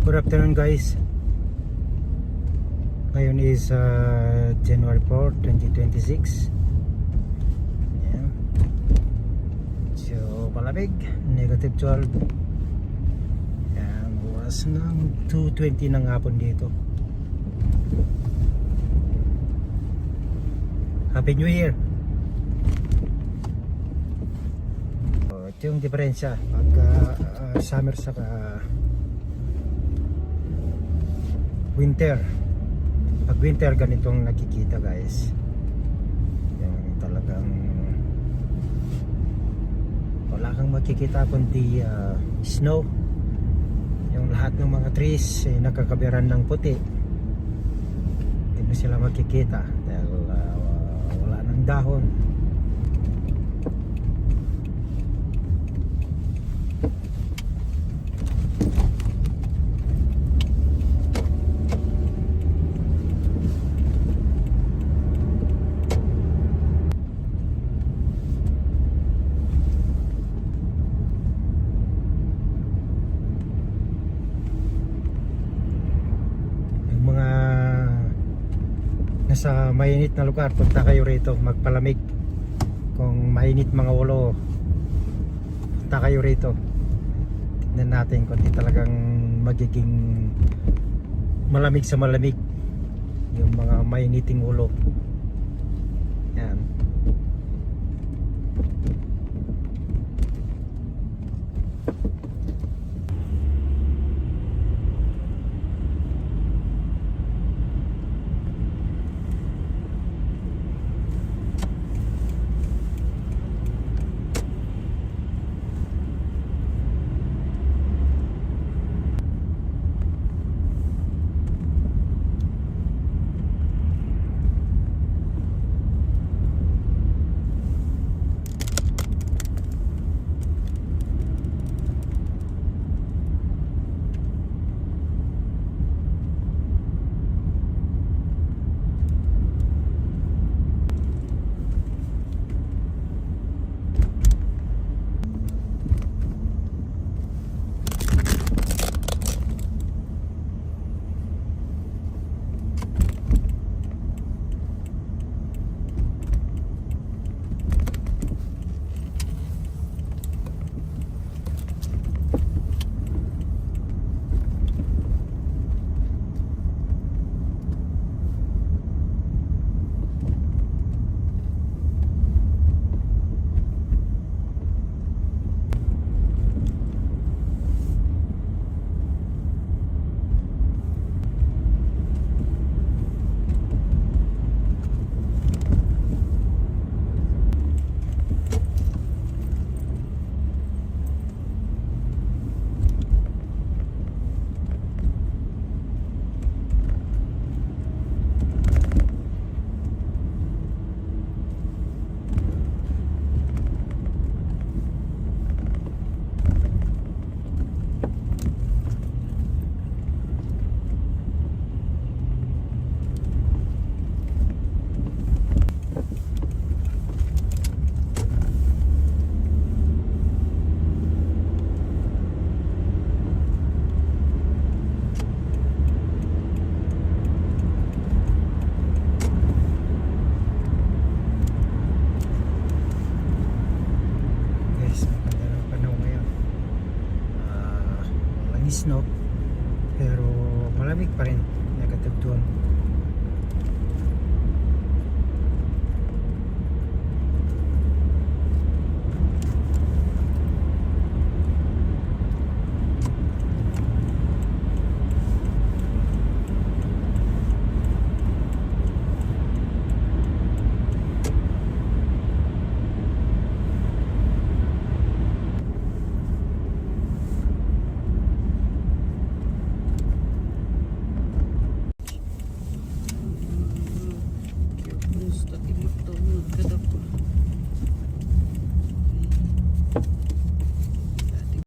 Good afternoon guys. Ngayon is January 4, 2026. Ayan. So palamig, negative 12. Ayan, oras ng 2:20 ng hapon dito. Happy New Year. So, ito yung diferensya pagka summer saka winter. Pag winter ganitong nakikita guys, yung talagang wala kang makikita kundi snow. Yung lahat ng mga trees nakakabiran ng puti, hindi mo sila makikita dahil wala ng dahon. Sa mainit na lugar, punta kayo rito magpalamig. Kung mainit mga ulo, punta kayo rito. Tignan natin kung di talagang magiging malamig sa malamig yung mga mainiting ulo. Yan. Snow pero malamig pa rin, negative 12.